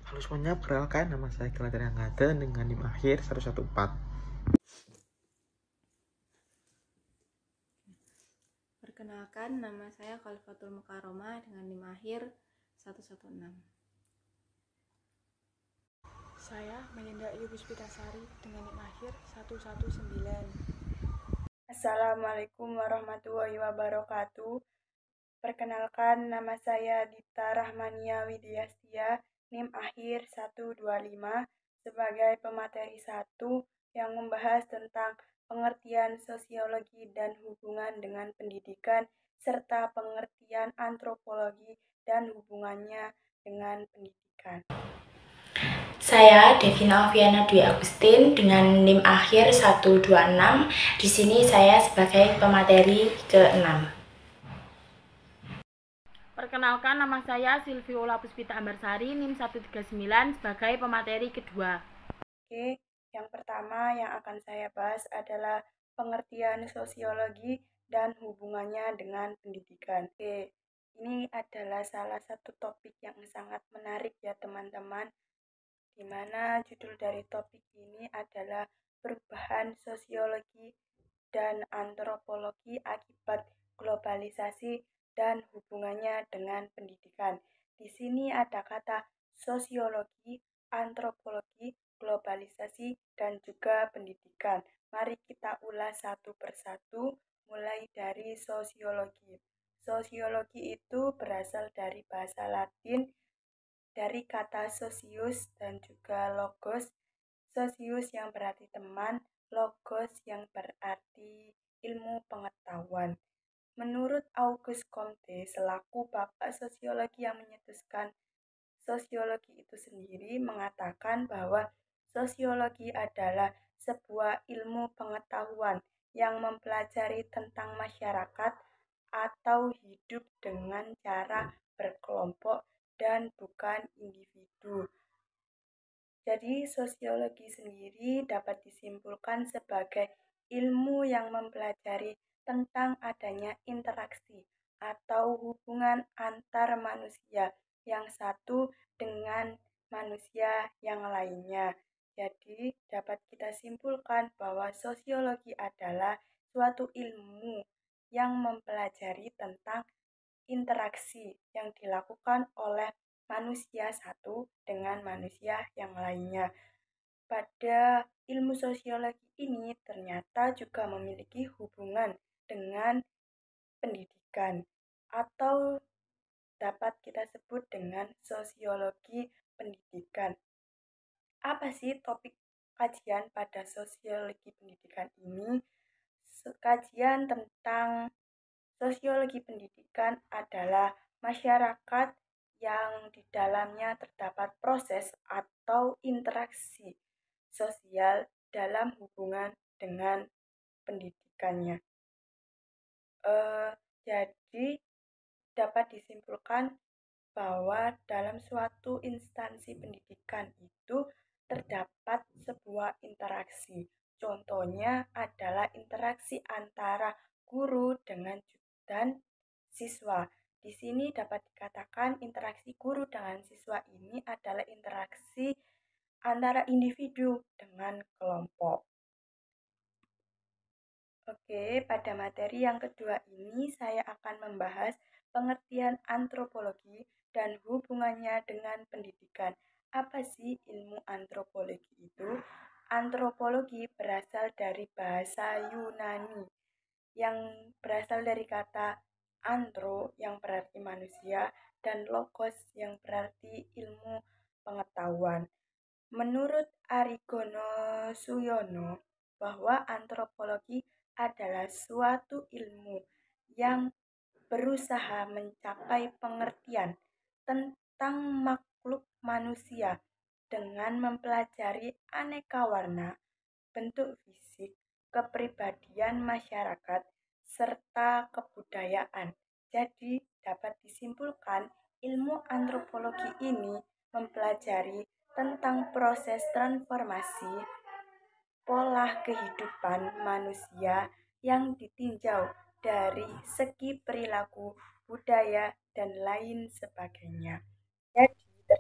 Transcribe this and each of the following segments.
Halo semuanya, perkenalkan nama saya Kelatan Anggaten dengan NIM akhir 114. Perkenalkan, nama saya Khalifatul Mukarromah dengan NIM akhir 116. Saya Melinda Yubispitasari dengan NIM akhir 119. Assalamualaikum warahmatullahi wabarakatuh. Perkenalkan, nama saya Dita Rahmania Widyastia, NIM akhir 125, sebagai pemateri 1 yang membahas tentang pengertian sosiologi dan hubungan dengan pendidikan, serta pengertian antropologi dan hubungannya dengan pendidikan. Saya Devina Oviana Dwi Agustin dengan NIM akhir 126. Di sini saya sebagai pemateri ke-6. Perkenalkan, nama saya Silviola Puspita Ambarsari, NIM 139 sebagai pemateri kedua. Oke, yang pertama yang akan saya bahas adalah pengertian sosiologi dan hubungannya dengan pendidikan. Oke, ini adalah salah satu topik yang sangat menarik ya teman-teman, di mana judul dari topik ini adalah perubahan sosiologi dan antropologi akibat globalisasi dan hubungannya dengan pendidikan. Di sini ada kata sosiologi, antropologi, globalisasi, dan juga pendidikan. Mari kita ulas satu persatu, mulai dari sosiologi. Sosiologi itu berasal dari bahasa Latin, dari kata socius dan juga logos. Socius yang berarti teman, logos yang berarti ilmu pengetahuan. Menurut Auguste Comte, selaku bapak sosiologi yang menyetuskan sosiologi itu sendiri, mengatakan bahwa sosiologi adalah sebuah ilmu pengetahuan yang mempelajari tentang masyarakat atau hidup dengan cara berkelompok dan bukan individu. Jadi sosiologi sendiri dapat disimpulkan sebagai ilmu yang mempelajari tentang adanya interaksi atau hubungan antar manusia yang satu dengan manusia yang lainnya. Jadi dapat kita simpulkan bahwa sosiologi adalah suatu ilmu yang mempelajari tentang interaksi yang dilakukan oleh manusia satu dengan manusia yang lainnya. Pada ilmu sosiologi ini ternyata juga memiliki hubungan dengan pendidikan atau dapat kita sebut dengan sosiologi pendidikan. Apa sih topik kajian pada sosiologi pendidikan ini? Kajian tentang sosiologi pendidikan adalah masyarakat yang di dalamnya terdapat proses atau interaksi sosial dalam hubungan dengan pendidikannya. Jadi dapat disimpulkan bahwa dalam suatu instansi pendidikan itu terdapat sebuah interaksi. Contohnya adalah interaksi antara guru dengan dan siswa. Di sini dapat dikatakan interaksi guru dengan siswa ini adalah interaksi antara individu dengan kelompok. Oke, pada materi yang kedua ini saya akan membahas pengertian antropologi dan hubungannya dengan pendidikan. Apa sih ilmu antropologi itu? Antropologi berasal dari bahasa Yunani yang berasal dari kata antro yang berarti manusia dan logos yang berarti ilmu pengetahuan. Menurut Arigono Suyono, bahwa antropologi adalah suatu ilmu yang berusaha mencapai pengertian tentang makhluk manusia dengan mempelajari aneka warna, bentuk fisik, kepribadian masyarakat, serta kebudayaan. Jadi dapat disimpulkan ilmu antropologi ini mempelajari tentang proses transformasi pola kehidupan manusia yang ditinjau dari segi perilaku, budaya, dan lain sebagainya. Jadi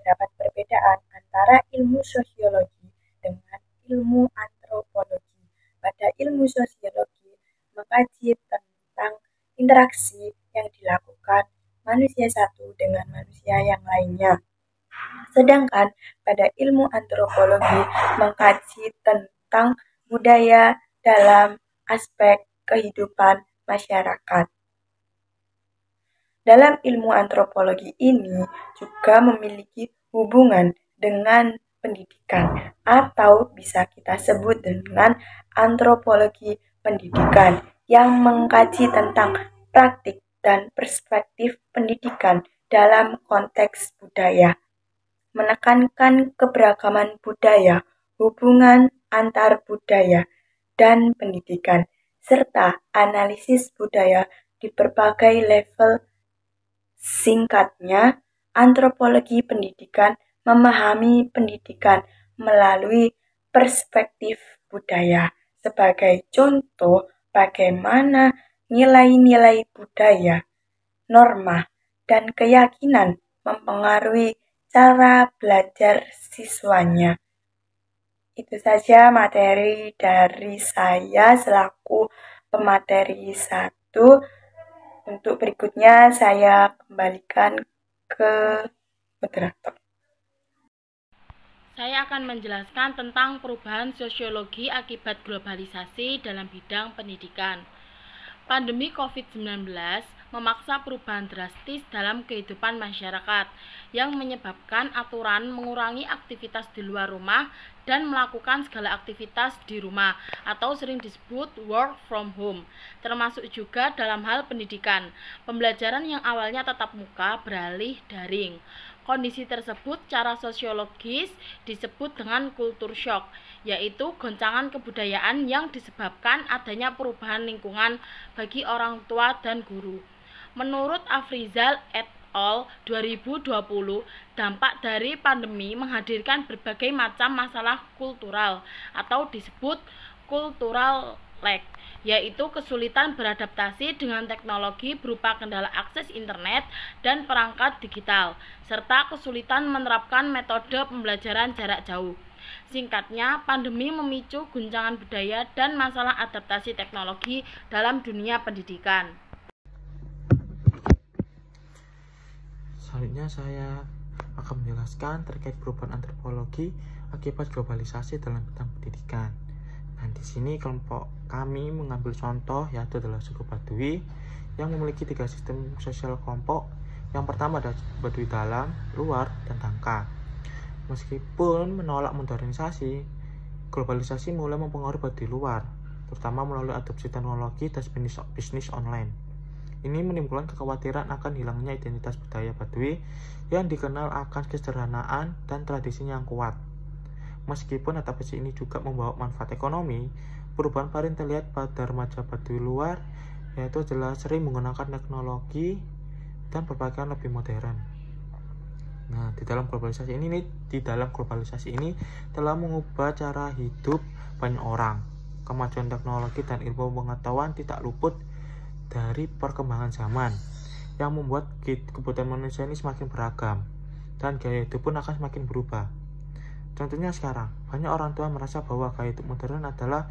terdapat perbedaan antara ilmu sosiologi dengan ilmu antropologi. Pada ilmu sosiologi mengkaji tentang interaksi yang dilakukan manusia satu dengan manusia yang lainnya. Sedangkan pada ilmu antropologi mengkaji tentang budaya dalam aspek kehidupan masyarakat. Dalam ilmu antropologi ini juga memiliki hubungan dengan pendidikan, atau bisa kita sebut dengan antropologi pendidikan, yang mengkaji tentang praktik dan perspektif pendidikan dalam konteks budaya, menekankan keberagaman budaya, hubungan antar budaya dan pendidikan, serta analisis budaya di berbagai level. Singkatnya, antropologi pendidikan memahami pendidikan melalui perspektif budaya. Sebagai contoh, bagaimana nilai-nilai budaya, norma, dan keyakinan mempengaruhi cara belajar siswanya. Itu saja materi dari saya selaku pemateri 1. Untuk berikutnya saya kembalikan ke moderator. Saya akan menjelaskan tentang perubahan sosiologi akibat globalisasi dalam bidang pendidikan. Pandemi COVID-19 memaksa perubahan drastis dalam kehidupan masyarakat yang menyebabkan aturan mengurangi aktivitas di luar rumah dan melakukan segala aktivitas di rumah atau sering disebut work from home, termasuk juga dalam hal pendidikan. Pembelajaran yang awalnya tatap muka beralih daring. Kondisi tersebut secara sosiologis disebut dengan culture shock, yaitu goncangan kebudayaan yang disebabkan adanya perubahan lingkungan bagi orang tua dan guru. Menurut Afrizal et al. 2020, dampak dari pandemi menghadirkan berbagai macam masalah kultural atau disebut cultural lag, yaitu kesulitan beradaptasi dengan teknologi berupa kendala akses internet dan perangkat digital, serta kesulitan menerapkan metode pembelajaran jarak jauh. Singkatnya, pandemi memicu guncangan budaya dan masalah adaptasi teknologi dalam dunia pendidikan. Selanjutnya saya akan menjelaskan terkait perubahan antropologi akibat globalisasi dalam bidang pendidikan. Nah, di sini kelompok kami mengambil contoh yaitu adalah suku Baduy yang memiliki 3 sistem sosial kelompok. Yang pertama adalah Baduy dalam, luar, dan Tangka. Meskipun menolak modernisasi, globalisasi mulai mempengaruhi Baduy luar, terutama melalui adopsi teknologi dan bisnis online. Ini menimbulkan kekhawatiran akan hilangnya identitas budaya Baduy yang dikenal akan kesederhanaan dan tradisinya yang kuat. Meskipun adaptasi ini juga membawa manfaat ekonomi, perubahan paling terlihat pada remaja Baduy luar, yaitu adalah sering menggunakan teknologi dan berpakaian lebih modern. Nah, di dalam globalisasi ini telah mengubah cara hidup banyak orang. Kemajuan teknologi dan ilmu pengetahuan tidak luput dari perkembangan zaman yang membuat kebutuhan manusia ini semakin beragam dan gaya hidup pun akan semakin berubah. Contohnya sekarang, banyak orang tua merasa bahwa gaya hidup modern adalah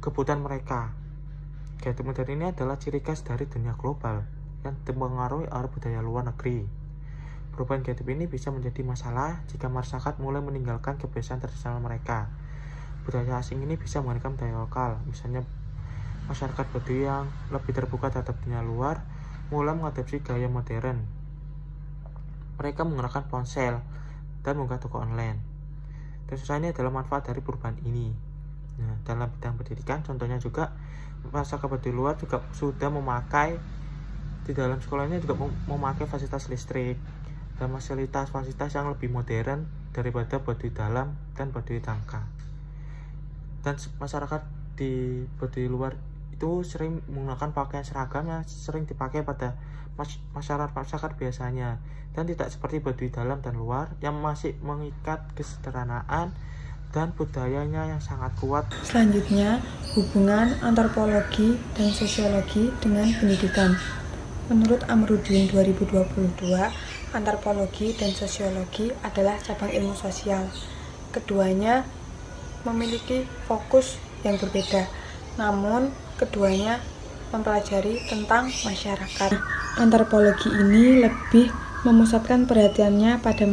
kebutuhan mereka. Gaya hidup modern ini adalah ciri khas dari dunia global yang dipengaruhi oleh budaya luar negeri. Perubahan gaya hidup ini bisa menjadi masalah jika masyarakat mulai meninggalkan kebiasaan tradisional mereka. Budaya asing ini bisa menggunakan budaya lokal, misalnya masyarakat Baduy yang lebih terbuka terhadap dunia luar mulai mengadopsi gaya modern. Mereka menggunakan ponsel dan membuka toko online. Tentu saja ini adalah manfaat dari perubahan ini. Nah, dalam bidang pendidikan, contohnya juga masyarakat Baduy luar juga sudah memakai di dalam sekolahnya juga memakai fasilitas listrik dan fasilitas yang lebih modern daripada Baduy dalam dan Baduy Tangka. Dan masyarakat di Baduy luar itu sering menggunakan pakaian seragam yang sering dipakai pada masyarakat biasanya, dan tidak seperti Baduy dalam dan luar yang masih mengikat kesederhanaan dan budayanya yang sangat kuat. Selanjutnya, hubungan antropologi dan sosiologi dengan pendidikan. Menurut Amrudin 2022, antropologi dan sosiologi adalah cabang ilmu sosial. Keduanya memiliki fokus yang berbeda, namun keduanya mempelajari tentang masyarakat. Antropologi ini lebih memusatkan perhatiannya pada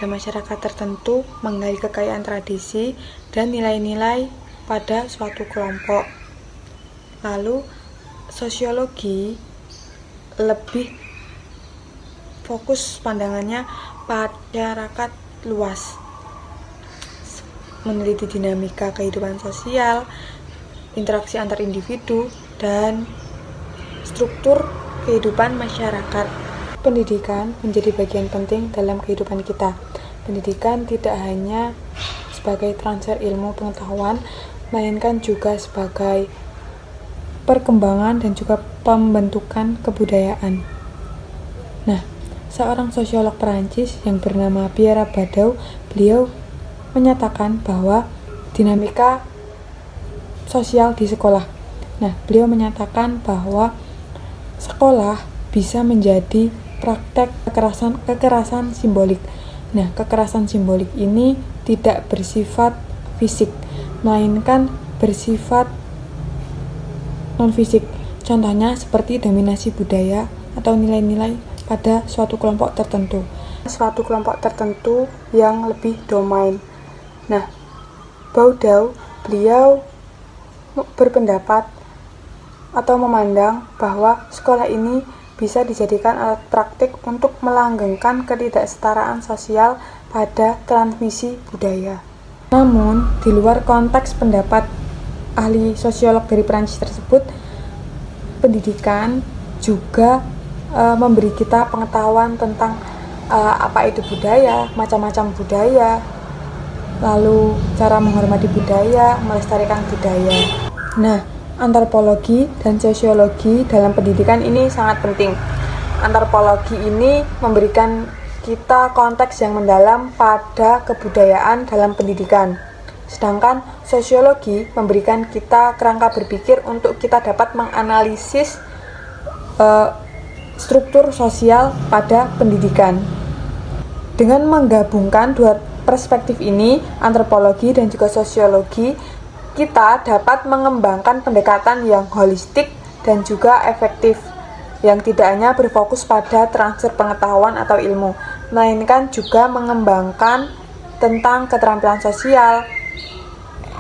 masyarakat tertentu, menggali kekayaan tradisi dan nilai-nilai pada suatu kelompok. Lalu sosiologi lebih fokus pandangannya pada masyarakat luas, meneliti dinamika kehidupan sosial, interaksi antar individu, dan struktur kehidupan masyarakat. Pendidikan menjadi bagian penting dalam kehidupan kita. Pendidikan tidak hanya sebagai transfer ilmu pengetahuan, melainkan juga sebagai perkembangan dan juga pembentukan kebudayaan. Nah, seorang sosiolog Perancis yang bernama Pierre Baudou, beliau menyatakan bahwa dinamika sosial di sekolah. Nah, beliau menyatakan bahwa sekolah bisa menjadi praktek kekerasan simbolik. Nah, kekerasan simbolik ini tidak bersifat fisik, melainkan bersifat non-fisik. Contohnya seperti dominasi budaya atau nilai-nilai pada suatu kelompok tertentu. Suatu kelompok tertentu yang lebih domain. Nah, Baudou, beliau berpendapat atau memandang bahwa sekolah ini bisa dijadikan alat praktik untuk melanggengkan ketidaksetaraan sosial pada transmisi budaya. Namun, di luar konteks pendapat ahli sosiolog dari Perancis tersebut, pendidikan juga memberi kita pengetahuan tentang apa itu budaya, macam-macam budaya, lalu cara menghormati budaya, melestarikan budaya. Nah, antropologi dan sosiologi dalam pendidikan ini sangat penting. Antropologi ini memberikan kita konteks yang mendalam pada kebudayaan dalam pendidikan. Sedangkan sosiologi memberikan kita kerangka berpikir untuk kita dapat menganalisis struktur sosial pada pendidikan. Dengan menggabungkan dua perspektif ini, antropologi dan juga sosiologi, kita dapat mengembangkan pendekatan yang holistik dan juga efektif, yang tidak hanya berfokus pada transfer pengetahuan atau ilmu, melainkan juga mengembangkan tentang keterampilan sosial,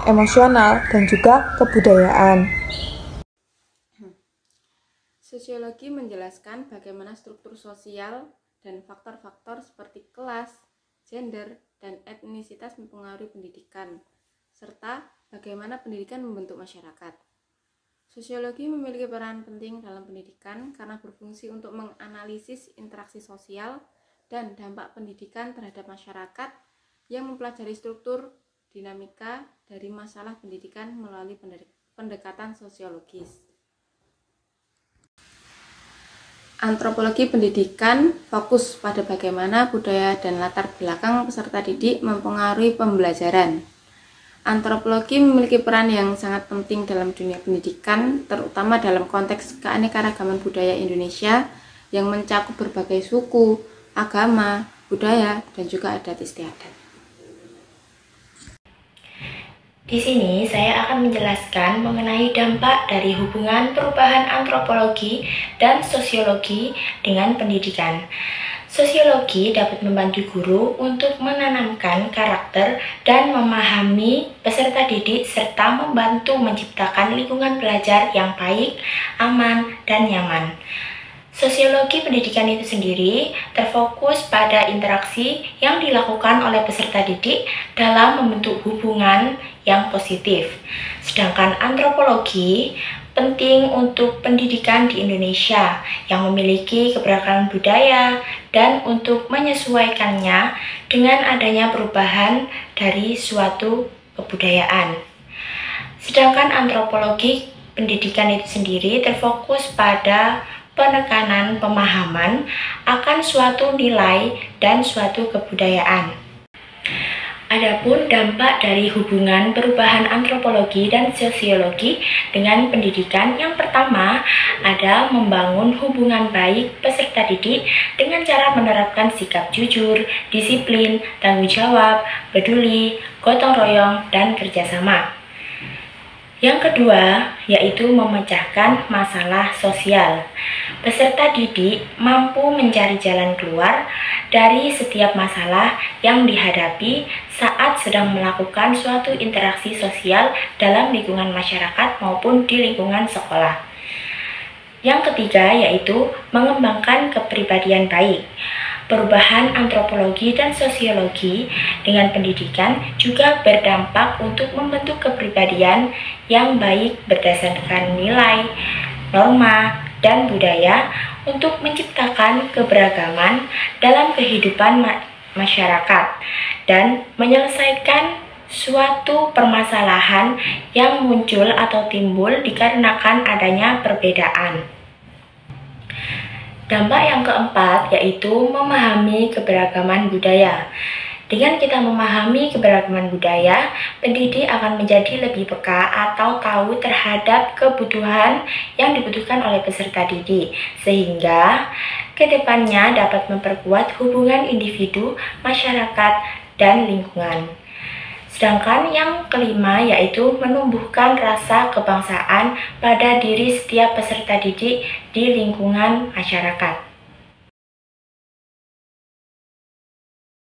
emosional, dan juga kebudayaan. Sosiologi menjelaskan bagaimana struktur sosial dan faktor-faktor seperti kelas, gender, dan etnisitas mempengaruhi pendidikan, serta bagaimana pendidikan membentuk masyarakat. Sosiologi memiliki peran penting dalam pendidikan karena berfungsi untuk menganalisis interaksi sosial dan dampak pendidikan terhadap masyarakat yang mempelajari struktur dinamika dari masalah pendidikan melalui pendekatan sosiologis. Antropologi pendidikan fokus pada bagaimana budaya dan latar belakang peserta didik mempengaruhi pembelajaran. Antropologi memiliki peran yang sangat penting dalam dunia pendidikan, terutama dalam konteks keanekaragaman budaya Indonesia yang mencakup berbagai suku, agama, budaya, dan juga adat istiadat. Di sini saya akan menjelaskan mengenai dampak dari hubungan perubahan antropologi dan sosiologi dengan pendidikan. Sosiologi dapat membantu guru untuk menanamkan karakter dan memahami peserta didik serta membantu menciptakan lingkungan belajar yang baik, aman, dan nyaman. Sosiologi pendidikan itu sendiri terfokus pada interaksi yang dilakukan oleh peserta didik dalam membentuk hubungan yang positif. Sedangkan antropologi penting untuk pendidikan di Indonesia yang memiliki keberagaman budaya dan untuk menyesuaikannya dengan adanya perubahan dari suatu kebudayaan. Sedangkan antropologi pendidikan itu sendiri terfokus pada penekanan pemahaman akan suatu nilai dan suatu kebudayaan. Adapun dampak dari hubungan perubahan antropologi dan sosiologi dengan pendidikan, yang pertama ada membangun hubungan baik peserta didik dengan cara menerapkan sikap jujur, disiplin, tanggung jawab, peduli, gotong royong, dan kerjasama. Yang kedua, yaitu memecahkan masalah sosial. Peserta didik mampu mencari jalan keluar dari setiap masalah yang dihadapi saat sedang melakukan suatu interaksi sosial dalam lingkungan masyarakat maupun di lingkungan sekolah. Yang ketiga, yaitu mengembangkan kepribadian baik. Perubahan antropologi dan sosiologi dengan pendidikan juga berdampak untuk membentuk kepribadian yang baik berdasarkan nilai, norma, dan budaya untuk menciptakan keberagaman dalam kehidupan masyarakat dan menyelesaikan suatu permasalahan yang muncul atau timbul dikarenakan adanya perbedaan. Dampak yang keempat yaitu memahami keberagaman budaya. Dengan kita memahami keberagaman budaya, pendidik akan menjadi lebih peka atau tahu terhadap kebutuhan yang dibutuhkan oleh peserta didik, sehingga kedepannya dapat memperkuat hubungan individu, masyarakat, dan lingkungan. Sedangkan yang kelima yaitu menumbuhkan rasa kebangsaan pada diri setiap peserta didik di lingkungan masyarakat.